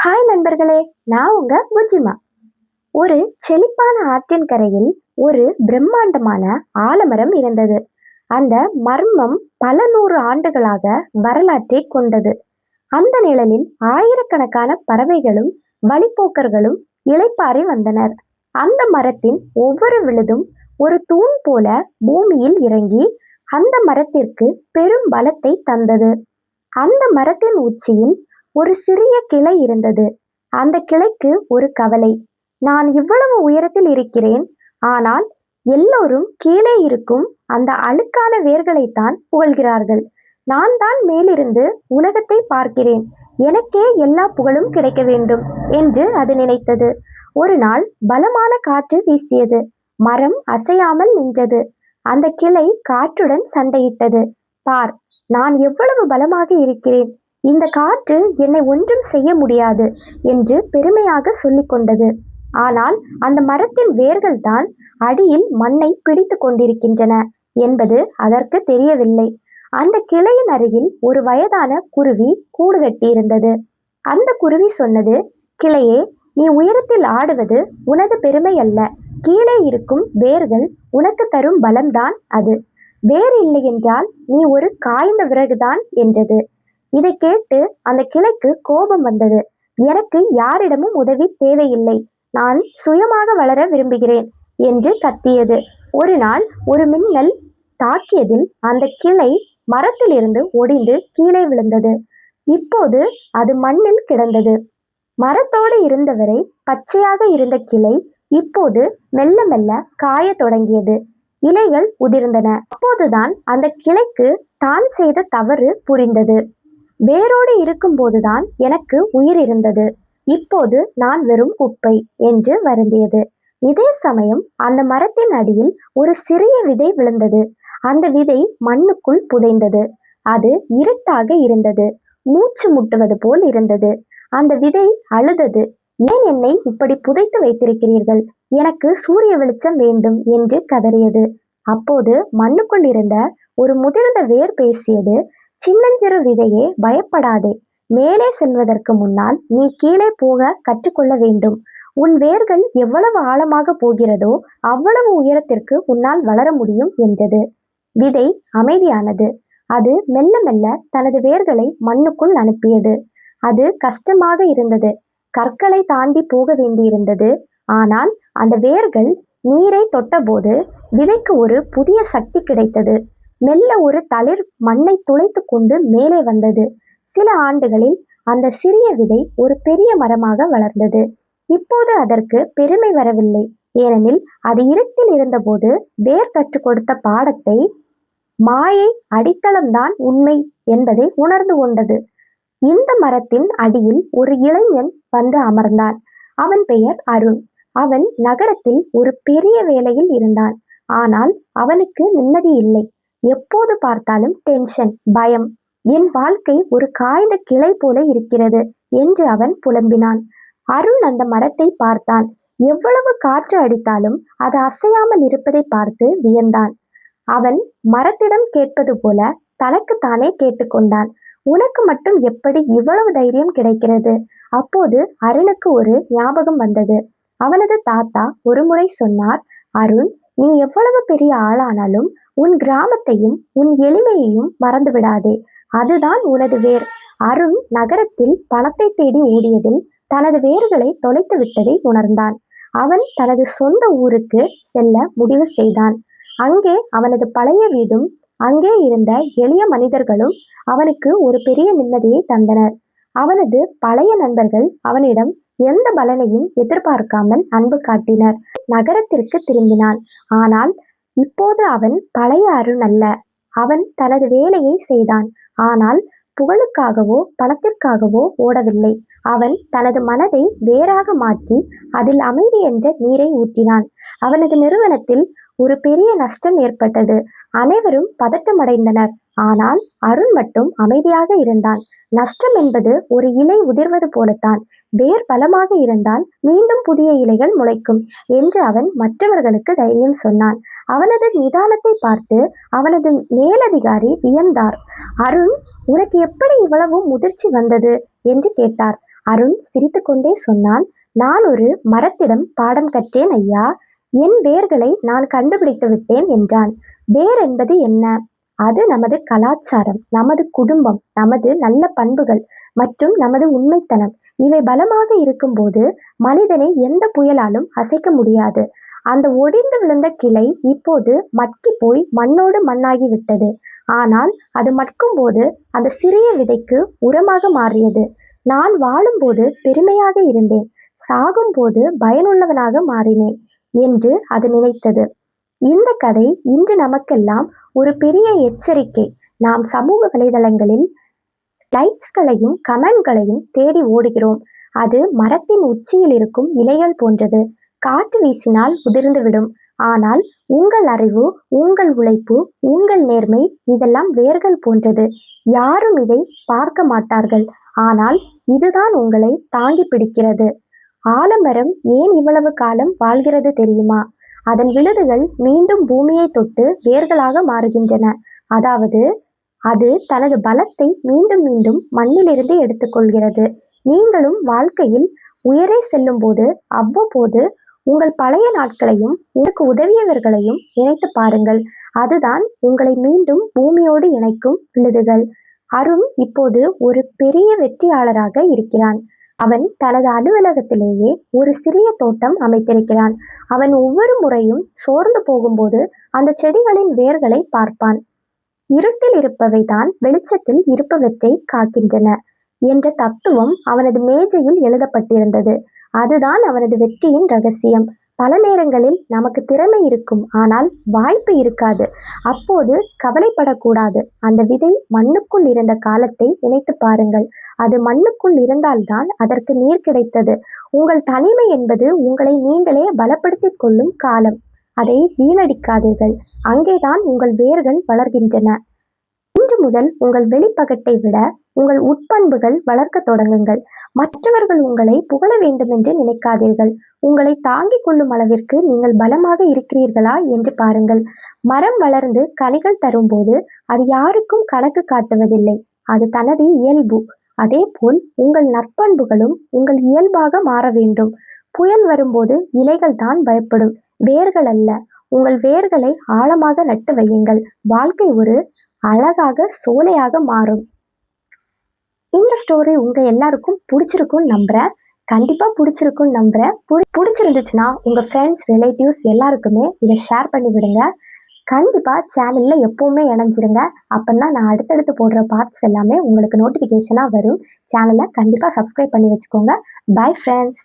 Hi நண்பர்களே, நான் உங்க புஜ்ஜிமா. ஒரு செழிப்பான ஆற்றின் கரையில் ஒரு பிரம்மாண்டமான ஆலமரம் இருந்தது. அந்த மர்மம் பல நூறு ஆண்டுகளாக வரலாற்றை கொண்டது. அந்த நிழலில் ஆயிரக்கணக்கான பறவைகளும் வழிப்போக்கர்களும் இளைப்பாறி வந்தனர். அந்த மரத்தின் ஒவ்வொரு விழுதும் ஒரு தூண் போல பூமியில் இறங்கி அந்த மரத்திற்கு பெரும் பலத்தை தந்தது. அந்த மரத்தின் உச்சியில் ஒரு சிறிய கிளை இருந்தது. அந்த கிளைக்கு ஒரு கவலை. நான் இவ்வளவு உயரத்தில் இருக்கிறேன், ஆனால் எல்லோரும் கீழே இருக்கும் அந்த அழுக்கான வேர்களைத்தான் புகழ்கிறார்கள். நான் தான் மேலிருந்து உலகத்தை பார்க்கிறேன், எனக்கே எல்லா புகழும் கிடைக்க வேண்டும் என்று அது நினைத்தது. ஒரு நாள் பலமான காற்று வீசியது. மரம் அசையாமல் நின்றது. அந்த கிளை காற்றுடன் சண்டையிட்டது. பார், நான் எவ்வளவு பலமாக இருக்கிறேன், இந்த காற்று என்னை ஒன்றும் செய்ய முடியாது என்று பெருமையாக சொல்லிக் கொண்டது. ஆனால் அந்த மரத்தின் வேர்கள் தான் அடியில் மண்ணை பிடித்து கொண்டிருக்கின்றன என்பது அதற்கு தெரியவில்லை. அந்த கிளையின் அருகில் ஒரு வயதான குருவி கூடு கட்டியிருந்தது. அந்த குருவி சொன்னது, கிளையே, நீ உயரத்தில் ஆடுவது உனது பெருமை அல்ல, கீழே இருக்கும் வேர்கள் உனக்கு தரும் பலம்தான் அது. வேர் இல்லை என்றால் நீ ஒரு காய்ந்த விறகுதான் என்றது. இதை கேட்டு அந்த கிளைக்கு கோபம் வந்தது. எனக்கு யாரிடமும் உதவி தேவையில்லை, நான் சுயமாக வளர விரும்புகிறேன் என்று கத்தியது. ஒரு நாள் ஒரு மின்னல் தாக்கியதில் அந்த கிளை மரத்திலிருந்து ஒடிந்து கீழே விழுந்தது. இப்போது அது மண்ணில் கிடந்தது. மரத்தோடு இருந்தவரை பச்சையாக இருந்த கிளை இப்போது மெல்ல மெல்ல காய தொடங்கியது. இலைகள் உதிர்ந்தன. அப்போதுதான் அந்த கிளைக்கு தான் செய்த தவறு புரிந்தது. வேரோடு இருக்கும்போதுதான் எனக்கு உயிர் இருந்தது, இப்போது நான் வெறும் குப்பை என்று வருந்தியது. இதே சமயம் அந்த மரத்தின் அடியில் ஒரு சிறிய விதை விழுந்தது. அந்த விதை மண்ணுக்குள் புதைந்தது. அது இருட்டாக இருந்தது, மூச்சு முட்டுவது போல் இருந்தது. அந்த விதை அழுதது, ஏன் என்னை இப்படி புதைத்து வைத்திருக்கிறீர்கள், எனக்கு சூரிய வெளிச்சம் வேண்டும் என்று கதறியது. அப்போது மண்ணுக்குள் இருந்த ஒரு முதிர்ந்த வேர் பேசியது, சின்னஞ்சிறு விதையே, பயப்படாதே, மேலே செல்வதற்கு முன்னால் நீ கீழே போக கற்றுக்கொள்ள வேண்டும். உன் வேர்கள் எவ்வளவு ஆழமாக போகிறதோ அவ்வளவு உயரத்திற்கு உன்னால் வளர முடியும் என்றது. விதை அமைதியானது. அது மெல்ல மெல்ல தனது வேர்களை மண்ணுக்குள் அனுப்பியது. அது கஷ்டமாக இருந்தது, கற்களை தாண்டி போக வேண்டியிருந்தது. ஆனால் அந்த வேர்கள் நீரை தொட்டபோது விதைக்கு ஒரு புதிய சக்தி கிடைத்தது. மெல்ல ஒரு தளிர் மண்ணை துளைத்து கொண்டு மேலே வந்தது. சில ஆண்டுகளில் அந்த சிறிய விதை ஒரு பெரிய மரமாக வளர்ந்தது. இப்போது அதற்கு பெருமை வரவில்லை, ஏனெனில் அது இருட்டில் இருந்தபோது வேர் கற்றுக் கொடுத்த பாடத்தை, மாயை அடித்தளம்தான் உண்மை என்பதை உணர்ந்து கொண்டது. இந்த மரத்தின் அடியில் ஒரு இளைஞன் வந்து அமர்ந்தான். அவன் பெயர் அருண். அவன் நகரத்தில் ஒரு பெரிய வேலையில் இருந்தான். ஆனால் அவனுக்கு நிம்மதி இல்லை. எப்போது பார்த்தாலும் டென்ஷன், பயம். என் வாழ்க்கை ஒரு காய்ந்த கிளை போல இருக்கிறது என்று அவன் புலம்பினான். அருண் அந்த மரத்தை பார்த்தான். எவ்வளவு காற்று அடித்தாலும் அது அசையாமல் இருப்பதை பார்த்து வியந்தான். அவன் மரத்திடம் கேட்பது போல தனக்கு தானே கேட்டுக்கொண்டான், உனக்கு மட்டும் எப்படி இவ்வளவு தைரியம் கிடைக்கிறது? அப்போது அருணுக்கு ஒரு ஞாபகம் வந்தது. அவனது தாத்தா ஒருமுறை சொன்னார், அருண், நீ எவ்வளவு பெரிய ஆளானாலும் உன் கிராமத்தையும் உன் எளிமையையும் மறந்து விடாதே, அதுதான் உனது வேர். அருண் நகரத்தில் பணத்தை தேடி ஓடியதில் தனது வேர்களை தொலைத்து விட்டதை உணர்ந்தான். அவன் தனது சொந்த ஊருக்கு செல்ல முடிவு செய்தான். அங்கே அவனது பழைய வீடும் அங்கே இருந்த எளிய மனிதர்களும் அவனுக்கு ஒரு பெரிய நிம்மதியை தந்தனர். அவனது பழைய நண்பர்கள் அவனிடம் எந்த பலனையும் எதிர்பார்க்காமல் அன்பு காட்டினர். நகரத்திற்கு திரும்பினான். ஆனால் இப்போது அவன் பழைய அருண் அல்ல. அவன் தனது வேலையை செய்தான், ஆனால் புகழுக்காகவோ பணத்திற்காகவோ ஓடவில்லை. அவன் தனது மனதை வேறாக மாற்றி அதில் அமைதி என்ற நீரை ஊற்றினான். அவனது நிறுவனத்தில் ஒரு பெரிய நஷ்டம் ஏற்பட்டது. அனைவரும் பதட்டமடைந்தனர். ஆனால் அருண் மட்டும் அமைதியாக இருந்தான். நஷ்டம் என்பது ஒரு இலை உதிர்வது போலத்தான், வேர் பலமாக இருந்தால் மீண்டும் புதிய இலைகள் முளைக்கும் என்று அவன் மற்றவர்களுக்கு தைரியம் சொன்னான். அவனது நிதானத்தை பார்த்து அவனது மேலதிகாரி வியந்தார். அருண், உனக்கு எப்படி இவ்வளவு முதிர்ச்சி வந்தது என்று கேட்டார். அருண் சிரித்துக்கொண்டே சொன்னான். நான் ஒரு மரத்திடம் பாடம் கற்றேன் ஐயா. என் வேர்களை நான் கண்டுபிடித்து விட்டேன் என்றான். வேர் என்பது என்ன? அது நமது கலாச்சாரம், நமது குடும்பம், நமது நல்ல பண்புகள் மற்றும் நமது உண்மைத்தனம். இவை பலமாக இருக்கும்போது மனிதனை எந்த புயலாலும் அசைக்க முடியாது. அந்த ஒடிந்து விழுந்த கிளை இப்போது மக்கி போய் மண்ணோடு மண்ணாகி விட்டது. ஆனால் அது மட்கும்போது அந்த சிறிய விதைக்கு உரமாக மாறியது. நான் வாழும்போது பெருமையாக இருந்தேன், சாகும்போது பயனுள்ளவனாக மாறினேன் என்று அது நினைத்தது. இந்த கதை இன்று நமக்கெல்லாம் ஒரு பெரிய எச்சரிக்கை. நாம் சமூக வலைதளங்களில் லைக்ஸ்களையும் கமெண்ட்களையும் தேடி ஓடுகிறோம். அது மரத்தின் உச்சியில் இருக்கும் இலைகள் போன்றது. காற்று வீசினால் உதிர்ந்துவிடும். ஆனால் உங்கள் அறிவு, உங்கள் உழைப்பு, உங்கள் நேர்மை இதெல்லாம் வேர்கள் போன்றது. யாரும் இதை பார்க்க மாட்டார்கள். ஆனால் இதுதான் உங்களை தாங்கி பிடிக்கிறது. ஆலமரம் ஏன் இவ்வளவு காலம் வாழ்கிறது தெரியுமா? அதன் விழுதுகள் மீண்டும் பூமியை தொட்டு வேர்களாக மாறுகின்றன. அதாவது அது தனது பலத்தை மீண்டும் மீண்டும் மண்ணிலிருந்து எடுத்துக்கொள்கிறது. நீங்களும் வாழ்க்கையில் உயரே செல்லும்போது அவ்வப்போது உங்கள் பழைய நாட்களையும் உங்களுக்கு உதவியவர்களையும் நினைத்து பாருங்கள். அதுதான் உங்களை மீண்டும் பூமியோடு இணைக்கும் விழுதுகள். அருண் இப்போது ஒரு பெரிய வெற்றியாளராக இருக்கிறான். அவன் தனது அலுவலகத்திலேயே ஒரு சிறிய தோட்டம் அமைத்திருக்கிறான். அவன் ஒவ்வொரு முறையும் சோர்ந்து போகும்போது அந்த செடிகளின் வேர்களை பார்ப்பான். இருட்டில் இருப்பவை தான் வெளிச்சத்தில் இருப்பவற்றை காக்கின்றன என்ற தத்துவம் அவனது மேஜையில் எழுதப்பட்டிருந்தது. அதுதான் அவனது வெற்றியின் ரகசியம். பல நேரங்களில் நமக்கு திறமை இருக்கும், ஆனால் வாய்ப்பு இருக்காது. அப்போது கவலைப்படக்கூடாது. அந்த விதை மண்ணுக்குள் இருந்த காலத்தை நினைத்து பாருங்கள். அது மண்ணுக்குள் இருந்தால்தான் அதற்கு நீர் கிடைத்தது. உங்கள் தனிமை என்பது உங்களை நீங்களே பலப்படுத்திக் கொள்ளும் காலம். அதை வீணடிக்காதீர்கள். அங்கேதான் உங்கள் வேர்கள் வளர்கின்றன. இன்று முதல் உங்கள் வெளிப்பகட்டை விட உங்கள் உட்பண்புகள் வளர்க்க தொடங்குங்கள். மற்றவர்கள் உங்களை புகழ வேண்டுமென்று நினைக்காதீர்கள். உங்களை தாங்கிக் கொள்ளும் அளவிற்கு நீங்கள் பலமாக இருக்கிறீர்களா என்று பாருங்கள். மரம் வளர்ந்து கனிகள் தரும்போது அது யாருக்கும் கணக்கு காட்டுவதில்லை. அது தனது இயல்பு. அதேபோல் உங்கள் நற்பண்புகளும் உங்கள் இயல்பாக மாற வேண்டும். புயல் வரும்போது இலைகள் தான் பயப்படும், வேர்கள் அல்ல. உங்கள் வேர்களை ஆழமாக நட்டு வையுங்கள். வாழ்க்கை ஒரு அழகாக சோலையாக மாறும். இந்த ஸ்டோரி உங்க எல்லாருக்கும் பிடிச்சிருக்கும்னு நம்புறேன். கண்டிப்பா பிடிச்சிருக்கும்னு நம்புறேன். பிடிச்சிருந்துச்சுன்னா உங்க ஃப்ரெண்ட்ஸ், ரிலேட்டிவ்ஸ் எல்லாருக்குமே இதை ஷேர் பண்ணி விடுங்க. கண்டிப்பா சேனல்ல எப்பவுமே இணைஞ்சிருங்க. அப்பதான் நான் அடுத்தடுத்து போடுற பார்ட்ஸ் எல்லாமே உங்களுக்கு நோட்டிஃபிகேஷனா வரும். சேனலை கண்டிப்பா சப்ஸ்கிரைப் பண்ணி வச்சுக்கோங்க. Bye friends.